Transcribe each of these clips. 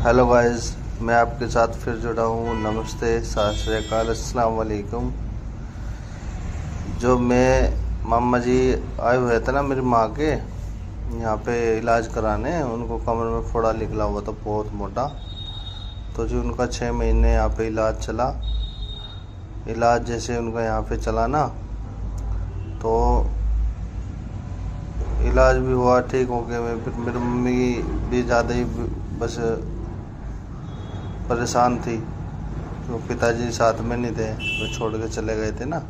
Hello guys, मैं आपके साथ फिर जुड़ा हूँ। नमस्ते, सत श्री अकाल, अस्सलाम वालेकुम। जो मैं मामा जी आए हुए थे ना मेरी माँ के यहाँ पे इलाज कराने, उनको कमर में फोड़ा निकला हुआ था बहुत मोटा। तो जी उनका 6 महीने यहाँ पे इलाज चला। इलाज जैसे उनका यहाँ पे चला ना, तो इलाज भी हुआ, ठीक हो गया। मैं फिर मेरी मम्मी भी ज़्यादा ही बस परेशान थी, तो पिताजी साथ में नहीं थे, वो छोड़ के चले गए थे ना।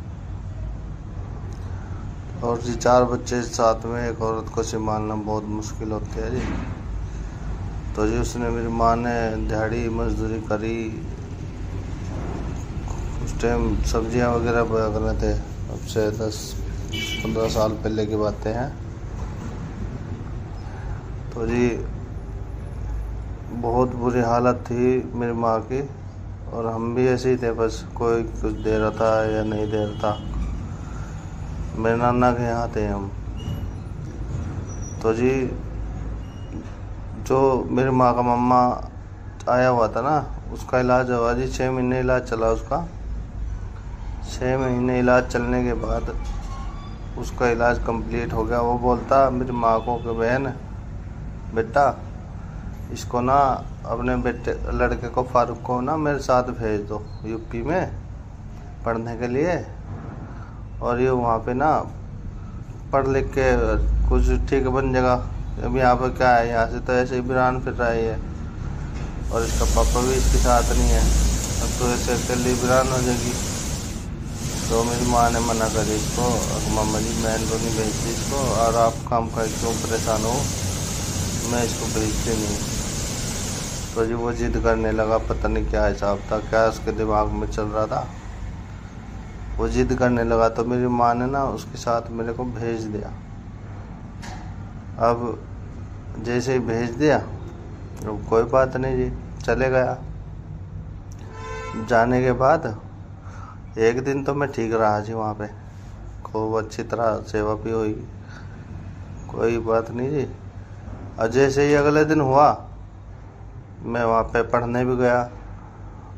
और जी 4 बच्चे साथ में, एक औरत को संभालना बहुत मुश्किल होती है जी। तो जी उसने, मेरी माँ ने दिहाड़ी मजदूरी करी। उस टाइम सब्जियां वगैरह बोया कर रहे थे, अब से 10-15 साल पहले की बातें हैं। तो जी बहुत बुरी हालत थी मेरी माँ की, और हम भी ऐसे ही थे, बस कोई कुछ दे रहा था या नहीं दे रहा था। मेरे नाना के यहाँ थे हम। तो जी जो मेरी माँ का मामा आया हुआ था ना, उसका इलाज हुआ जी। 6 महीने इलाज चला उसका। 6 महीने इलाज चलने के बाद उसका इलाज कंप्लीट हो गया। वो बोलता मेरी माँ को कि बहन बेटा, इसको ना अपने बेटे लड़के को, फारूक को ना मेरे साथ भेज दो यूपी में पढ़ने के लिए, और ये वहाँ पे ना पढ़ लिख के कुछ ठीक बन जाएगा। अब यहाँ पे क्या है, यहाँ से तो ऐसे ही बिरान फिर रहा है, और इसका पापा भी इसके साथ नहीं है। अब तो ऐसे अकेली बिरान हो जाएगी। तो मेरी माँ ने मना करी इसको, मामा जी मैं तो नहीं भेजती इसको, और आप काम कर क्यों परेशान हो, मैं इसको भेजती नहीं। तो जी वो जिद करने लगा, पता नहीं क्या हिसाब था, क्या उसके दिमाग में चल रहा था। वो जिद करने लगा, तो मेरी माँ ने ना उसके साथ मेरे को भेज दिया। अब जैसे ही भेज दिया, तो कोई बात नहीं जी, चले गया। जाने के बाद एक दिन तो मैं ठीक रहा जी वहाँ पे, खूब अच्छी तरह सेवा भी हुई, कोई बात नहीं जी। और जैसे ही अगले दिन हुआ, मैं वहाँ पे पढ़ने भी गया।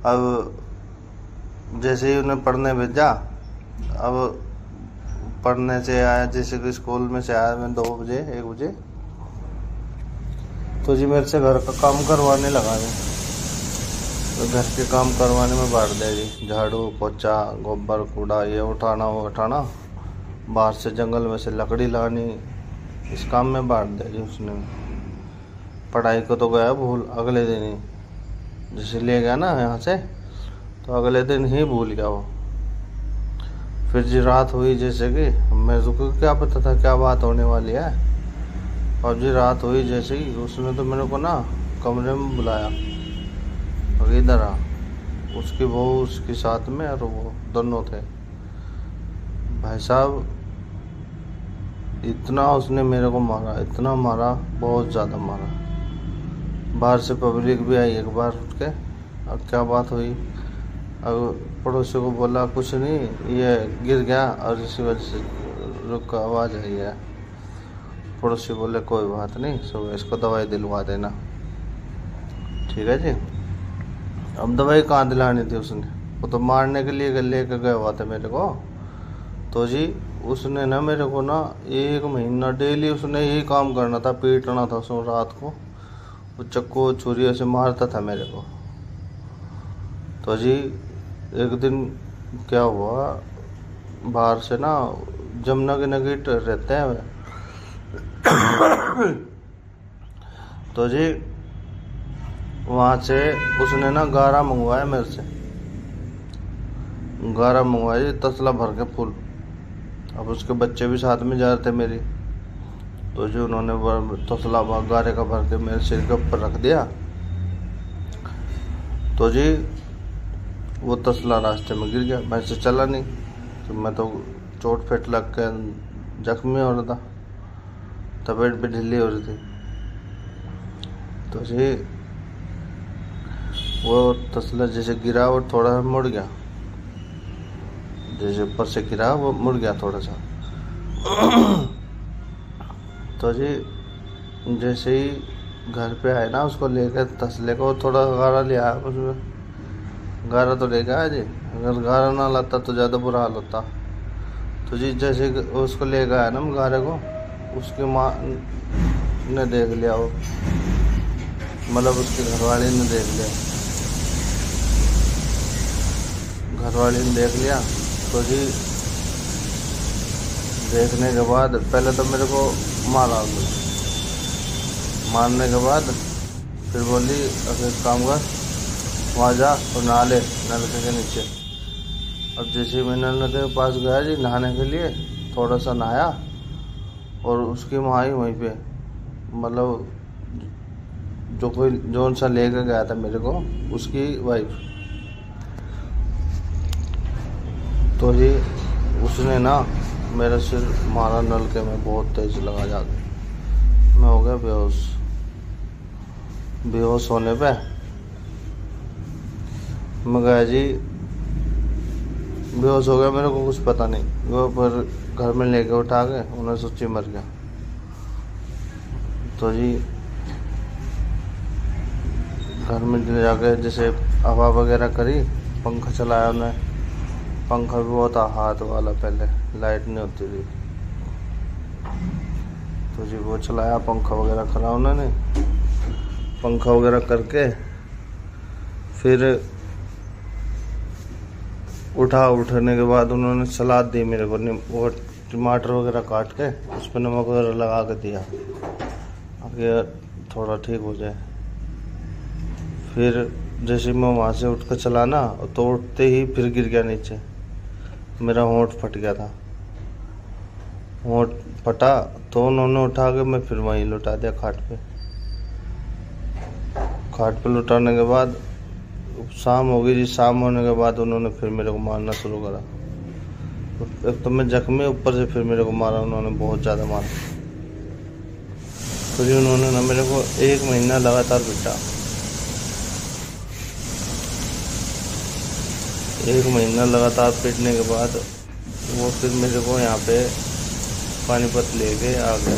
अब जैसे ही उन्हें पढ़ने भेजा, अब पढ़ने से आया, जैसे कि स्कूल में से आया मैं 2 बजे 1 बजे, तो जी मेरे से घर का काम करवाने लगा जी। तो घर के काम करवाने में बांट दिया जी, झाड़ू पोछा गोबर कूड़ा ये उठाना वो उठाना, बाहर से जंगल में से लकड़ी लानी, इस काम में बांट दिया जी उसने। पढ़ाई को तो गया भूल, अगले दिन ही जैसे ले गया ना यहाँ से, तो अगले दिन ही भूल गया वो। फिर जी रात हुई, जैसे कि मेरे को क्या पता था क्या बात होने वाली है। और जी रात हुई जैसे ही, उसने तो मेरे को ना कमरे में बुलाया, और इधर आ। उसकी बहू उसके साथ में, और वो दोनों थे। भाई साहब इतना उसने मेरे को मारा, इतना मारा, बहुत ज़्यादा मारा। बाहर से पब्लिक भी आई एक बार उठ के। अब क्या बात हुई, अब पड़ोसी को बोला कुछ नहीं, ये गिर गया और इसी वजह से रुक आवाज़ आई है। पड़ोसी बोले कोई बात नहीं, सुबह इसको दवाई दिलवा देना। ठीक है जी। अब दवाई कहाँ दिलानी थी उसने, वो तो मारने के लिए लेकर गया हुआ था मेरे को। तो जी उसने ना मेरे को ना 1 महीना डेली उसने यही काम करना था, पीटना था उसको। रात को वो चक्कू छुरी से मारता था मेरे को। तो जी एक दिन क्या हुआ, बाहर से ना जमुना के नगीट रहते हैं वे। तो जी वहाँ से उसने ना गारा मंगवाया मेरे से, गारा मंगवाया तसला भर के फूल। अब उसके बच्चे भी साथ में जा रहे थे मेरी। तो जी उन्होंने तसला गारे का भर के मेरे सिर के ऊपर रख दिया। तो जी वो तसला रास्ते में गिर गया, मैं से चला नहीं, तो मैं तो चोट फेट लग के जख्मी हो रहा था, तबीयत भी ढीली हो रही थी। तो जी वो तसला जैसे गिरा, वो थोड़ा मुड़ गया, जैसे ऊपर से गिरा वो मुड़ गया थोड़ा सा। तो जी जैसे ही घर पे आए ना, उसको लेकर तसले को थोड़ा गारा ले आया उसमें। गारा तो लेकर आया जी, अगर गारा ना लाता तो ज़्यादा बुरा हाल होता। तो जी जैसे उसको लेकर आया ना गारे को, उसकी माँ ने देख लिया, वो मतलब उसकी घरवाली ने देख लिया। घरवाली ने देख लिया तो जी देखने के बाद पहले तो मेरे को मारा, मारने के बाद फिर बोली अगर एक काम कर, वहाँ जा और नहा ले नलके के नीचे। अब जैसे मैं नलके के पास गया जी नहाने के लिए, थोड़ा सा नहाया और उसकी माँ ही वहीं पे, मतलब जो कोई जोन सा लेकर गया था मेरे को, उसकी वाइफ। तो जी उसने ना मेरा सिर मारा नलके में, बहुत तेज लगा जाके। मैं हो गया बेहोश। बेहोश होने पे मैं गया जी, बेहोश हो गया, मेरे को कुछ पता नहीं। वो पर घर में लेके उठा के उन्हें सोची मर गया। तो जी घर में ले जाके जैसे हवा वगैरह करी, पंखा चलाया उन्हें। पंखा भी बहुत हाथ वाला, पहले लाइट नहीं होती थी। तो जी वो चलाया, पंखा वगैरह करा उन्होंने। पंखा वगैरह करके फिर उठने के बाद उन्होंने सलाद दी मेरे को, वो टमाटर वगैरह काट के उस पर नमक वगैरह लगा के दिया, आगे थोड़ा ठीक हो जाए। फिर जैसे मैं वहाँ से उठ कर चला ना, तो उठते ही फिर गिर गया नीचे। मेरा होंठ फट गया था। होंठ फटा तो उन्होंने उठा के मैं फिर वहीं लुटा दिया खाट पे। खाट पे लुटाने के बाद शाम हो गई जी। शाम होने के बाद उन्होंने फिर मेरे को मारना शुरू करा। एक तो मैं जख्मी, ऊपर से फिर मेरे को मारा उन्होंने, बहुत ज़्यादा मारा। फिर उन्होंने ना मेरे को 1 महीना लगातार पीटा। 1 महीना लगातार पीटने के बाद वो फिर मेरे को यहाँ पे पानीपत लेके आ गया।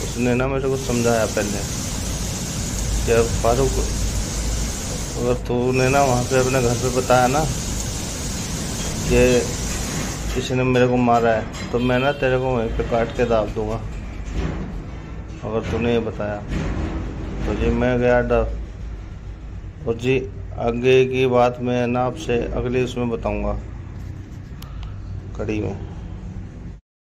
उसने ना मेरे को समझाया पहले कि अब फारूक, अगर तूने ना वहाँ पे अपने घर पे बताया ना कि किसी ने मेरे को मारा है, तो मैं ना तेरे को वहीं पे काट के दाब दूँगा, अगर तूने ये बताया। तो जी मैं गया डर। और जी आगे की बात मैं ना आपसे अगले उसमें बताऊँगा, कड़ी में।